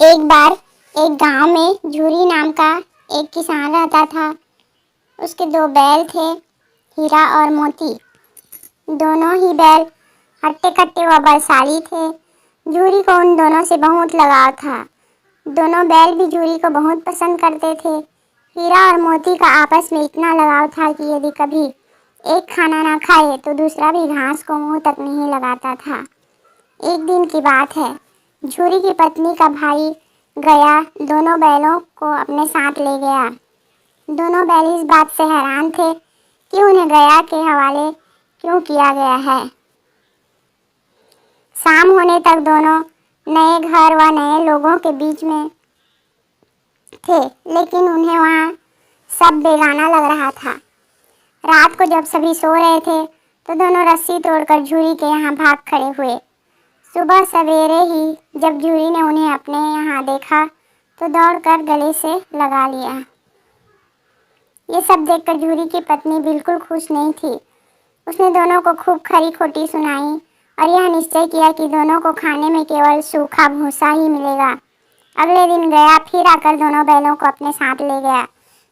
एक बार एक गांव में झूरी नाम का एक किसान रहता था। उसके दो बैल थे, हीरा और मोती। दोनों ही बैल हट्टे कट्टे व बलशाली थे। झूरी को उन दोनों से बहुत लगाव था। दोनों बैल भी झूरी को बहुत पसंद करते थे। हीरा और मोती का आपस में इतना लगाव था कि यदि कभी एक खाना ना खाए तो दूसरा भी घास को मुंह तक नहीं लगाता था। एक दिन की बात है, झूरी की पत्नी का भाई गया दोनों बैलों को अपने साथ ले गया। दोनों बैल इस बात से हैरान थे कि उन्हें गया के हवाले क्यों किया गया है। शाम होने तक दोनों नए घर व नए लोगों के बीच में थे, लेकिन उन्हें वहाँ सब बेगाना लग रहा था। रात को जब सभी सो रहे थे तो दोनों रस्सी तोड़कर झूरी के यहाँ भाग खड़े हुए। सुबह सवेरे ही जब झूरी ने उन्हें अपने यहाँ देखा तो दौड़कर गले से लगा लिया। ये सब देखकर झूरी की पत्नी बिल्कुल खुश नहीं थी। उसने दोनों को खूब खरी खोटी सुनाई और यह निश्चय किया कि दोनों को खाने में केवल सूखा भूसा ही मिलेगा। अगले दिन गया फिर आकर दोनों बैलों को अपने साथ ले गया।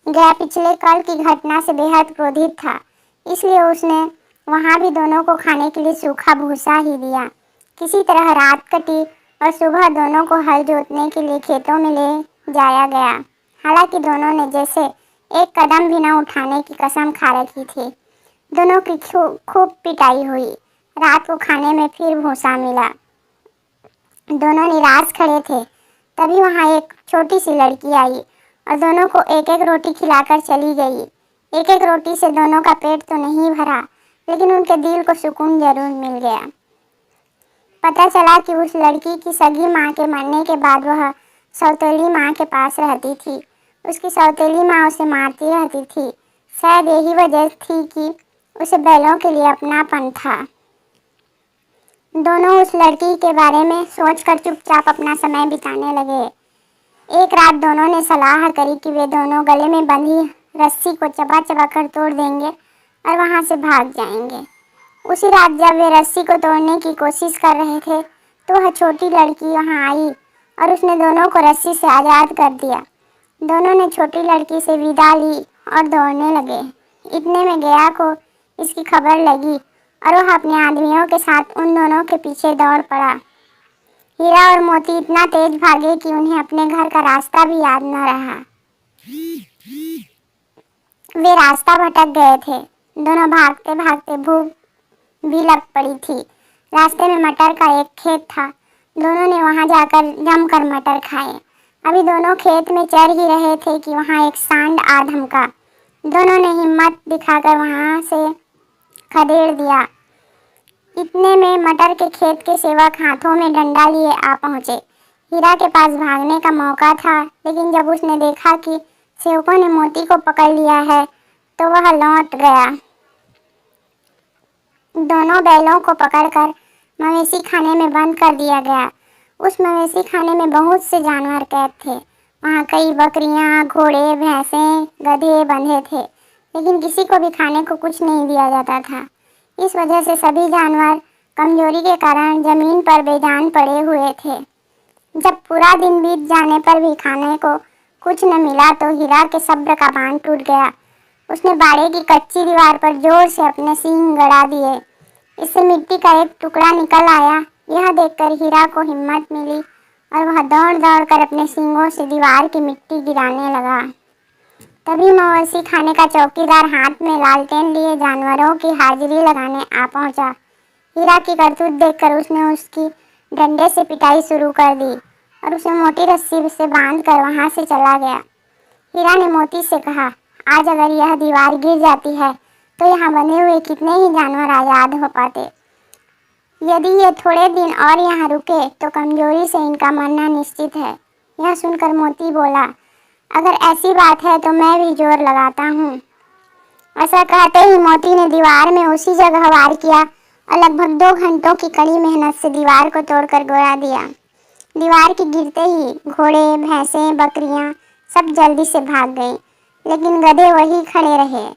गया पिछले कल की घटना से बेहद क्रोधित था, इसलिए उसने वहाँ भी दोनों को खाने के लिए सूखा भूसा ही दिया। किसी तरह रात कटी और सुबह दोनों को हल जोतने के लिए खेतों में ले जाया गया। हालांकि दोनों ने जैसे एक कदम भी न उठाने की कसम खा रखी थी। दोनों की खूब पिटाई हुई। रात को खाने में फिर भूसा मिला। दोनों निराश खड़े थे। तभी वहाँ एक छोटी सी लड़की आई और दोनों को एक एक रोटी खिलाकर चली गई। एक एक रोटी से दोनों का पेट तो नहीं भरा, लेकिन उनके दिल को सुकून जरूर मिल गया। पता चला कि उस लड़की की सगी माँ के मरने के बाद वह सौतेली माँ के पास रहती थी। उसकी सौतेली माँ उसे मारती रहती थी। शायद यही वजह थी कि उसे बैलों के लिए अपनापन था। दोनों उस लड़की के बारे में सोचकर चुपचाप अपना समय बिताने लगे। एक रात दोनों ने सलाह करी कि वे दोनों गले में बंधी रस्सी को चबा चबा कर तोड़ देंगे और वहाँ से भाग जाएंगे। उसी रात जब वे रस्सी को तोड़ने की कोशिश कर रहे थे तो वह छोटी लड़की वहाँ आई और उसने दोनों को रस्सी से आज़ाद कर दिया। दोनों ने छोटी लड़की से विदा ली और दौड़ने लगे। इतने में गया को इसकी खबर लगी और वह अपने आदमियों के साथ उन दोनों के पीछे दौड़ पड़ा। हीरा और मोती इतना तेज भागे कि उन्हें अपने घर का रास्ता भी याद न रहा। वे रास्ता भटक गए थे। दोनों भागते भागते भूख भी लग पड़ी थी। रास्ते में मटर का एक खेत था। दोनों ने वहां जाकर जमकर मटर खाए। अभी दोनों खेत में चर ही रहे थे कि वहां एक सांड आ धमका। दोनों ने हिम्मत दिखाकर वहां से खदेड़ दिया। इतने में मटर के खेत के सेवक हाथों में डंडा लिए आ पहुंचे। हीरा के पास भागने का मौका था, लेकिन जब उसने देखा कि सेवकों ने मोती को पकड़ लिया है तो वह लौट गया। दोनों बैलों को पकड़कर मवेशी खाने में बंद कर दिया गया। उस मवेशी खाने में बहुत से जानवर कैद थे। वहाँ कई बकरियाँ, घोड़े, भैंसें, गधे बंधे थे, लेकिन किसी को भी खाने को कुछ नहीं दिया जाता था। इस वजह से सभी जानवर कमजोरी के कारण जमीन पर बेजान पड़े हुए थे। जब पूरा दिन बीत जाने पर भी खाने को कुछ न मिला तो हीरा के सब्र का बांध टूट गया। उसने बाड़े की कच्ची दीवार पर जोर से अपने सींग गड़ा दिए। इससे मिट्टी का एक टुकड़ा निकल आया। यह देखकर हीरा को हिम्मत मिली और वह दौड़ दौड़ कर अपने सींगों से दीवार की मिट्टी गिराने लगा। तभी मवेशी खाने का चौकीदार हाथ में लालटेन लिए जानवरों की हाजिरी लगाने आ पहुंचा। हीरा की करतूत देखकर उसने उसकी डंडे से पिटाई शुरू कर दी और उसे मोटी रस्सी से बांधकर वहां से चला गया। हीरा ने मोती से कहा, आज अगर यह दीवार गिर जाती है तो यहाँ बंधे हुए कितने ही जानवर आज़ाद हो पाते। यदि ये थोड़े दिन और यहाँ रुके तो कमजोरी से इनका मरना निश्चित है। यह सुनकर मोती बोला, अगर ऐसी बात है तो मैं भी जोर लगाता हूँ। ऐसा कहते ही मोती ने दीवार में उसी जगह वार किया और लगभग 2 घंटों की कड़ी मेहनत से दीवार को तोड़कर गिरा दिया। दीवार के गिरते ही घोड़े, भैंसें, बकरियाँ सब जल्दी से भाग गई, लेकिन गधे वहीं खड़े रहे।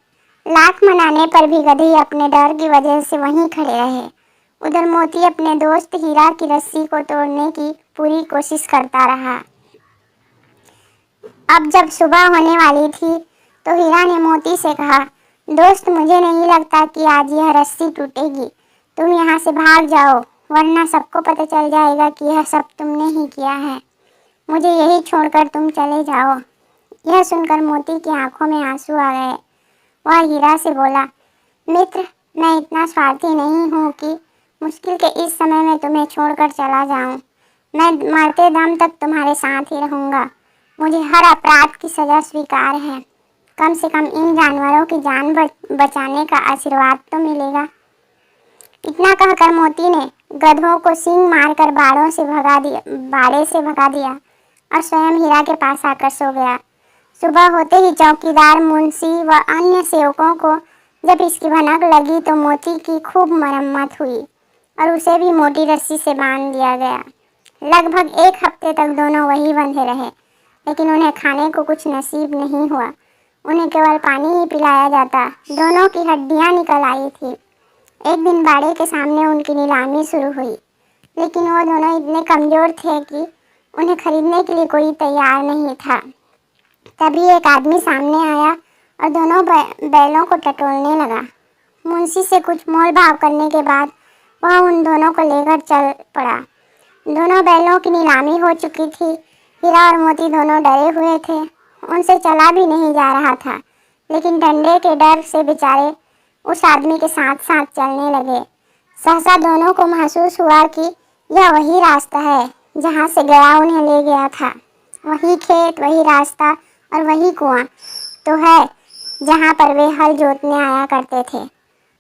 लाख मनाने पर भी गधे अपने डर की वजह से वहीं खड़े रहे। उधर मोती अपने दोस्त हीरा की रस्सी को तोड़ने की पूरी कोशिश करता रहा। अब जब सुबह होने वाली थी तो हीरा ने मोती से कहा, दोस्त, मुझे नहीं लगता कि आज यह रस्सी टूटेगी। तुम यहाँ से भाग जाओ, वरना सबको पता चल जाएगा कि यह सब तुमने ही किया है। मुझे यही छोड़कर तुम चले जाओ। यह सुनकर मोती की आंखों में आंसू आ गए। वह हीरा से बोला, मित्र, मैं इतना स्वार्थी नहीं हूँ कि मुश्किल के इस समय में तुम्हें छोड़कर चला जाऊँ। मैं मरते दम तक तुम्हारे साथ ही रहूँगा। मुझे हर अपराध की सज़ा स्वीकार है। कम से कम इन जानवरों की जान बचाने का आशीर्वाद तो मिलेगा। इतना कहकर मोती ने गधों को सींग मारकर बाड़े से भगा दिया और स्वयं हीरा के पास आकर सो गया। सुबह होते ही चौकीदार, मुंशी व अन्य सेवकों को जब इसकी भनक लगी तो मोती की खूब मरम्मत हुई और उसे भी मोटी रस्सी से बांध दिया गया। लगभग 1 हफ्ते तक दोनों वहीं बंधे रहे, लेकिन उन्हें खाने को कुछ नसीब नहीं हुआ। उन्हें केवल पानी ही पिलाया जाता। दोनों की हड्डियां निकल आई थी। एक दिन बाड़े के सामने उनकी नीलामी शुरू हुई, लेकिन वो दोनों इतने कमज़ोर थे कि उन्हें खरीदने के लिए कोई तैयार नहीं था। तभी एक आदमी सामने आया और दोनों बैलों को टटोलने लगा। मुंशी से कुछ मोल भाव करने के बाद वह उन दोनों को लेकर चल पड़ा। दोनों बैलों की नीलामी हो चुकी थी। हीरा और मोती दोनों डरे हुए थे। उनसे चला भी नहीं जा रहा था, लेकिन डंडे के डर से बेचारे उस आदमी के साथ साथ चलने लगे। सहसा दोनों को महसूस हुआ कि यह वही रास्ता है जहाँ से गया उन्हें ले गया था। वही खेत, वही रास्ता और वही कुआं तो है जहाँ पर वे हल जोतने आया करते थे।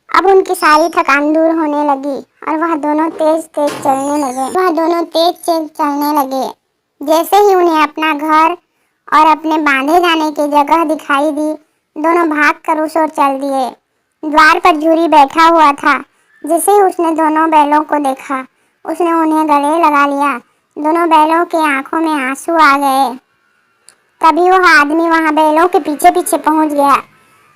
अब उनकी सारी थकान दूर होने लगी और वह दोनों तेज तेज चलने लगे। जैसे ही उन्हें अपना घर और अपने बांधे जाने की जगह दिखाई दी, दोनों भागकर उस ओर चल दिए। द्वार पर झूरी बैठा हुआ था। जैसे ही उसने दोनों बैलों को देखा, उसने उन्हें गले लगा लिया। दोनों बैलों की आंखों में आंसू आ गए। तभी वह आदमी वहां बैलों के पीछे पीछे पहुंच गया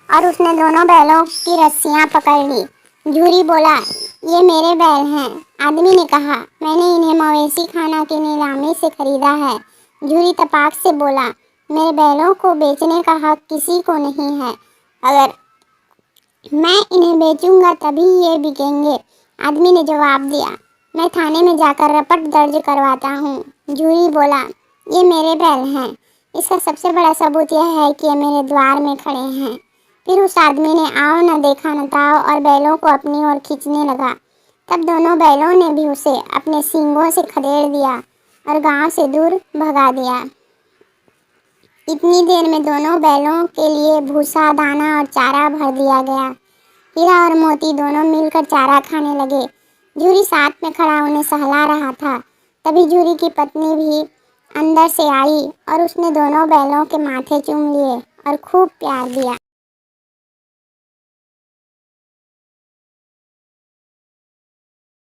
और उसने दोनों बैलों की रस्सियां पकड़ ली। झूरी बोला, ये मेरे बैल हैं। आदमी ने कहा, मैंने इन्हें मवेशी खाना की नीलामी से खरीदा है। झूरी तपाक से बोला, मेरे बैलों को बेचने का हक किसी को नहीं है। अगर मैं इन्हें बेचूंगा तभी ये बिकेंगे। आदमी ने जवाब दिया, मैं थाने में जाकर रपट दर्ज करवाता हूँ। झूरी बोला, ये मेरे बैल हैं। इसका सबसे बड़ा सबूत यह है कि ये मेरे द्वार में खड़े हैं। फिर उस आदमी ने आओ न देखा न ताओ और बैलों को अपनी ओर खींचने लगा। तब दोनों बैलों ने भी उसे अपने सींगों से खदेड़ दिया और गांव से दूर भगा दिया। इतनी देर में दोनों बैलों के लिए भूसा, दाना और चारा भर दिया गया। हीरा और मोती दोनों मिलकर चारा खाने लगे। झूरी साथ में खड़ा उन्हें सहला रहा था। तभी झूरी की पत्नी भी अंदर से आई और उसने दोनों बैलों के माथे चूम लिए और खूब प्यार दिया।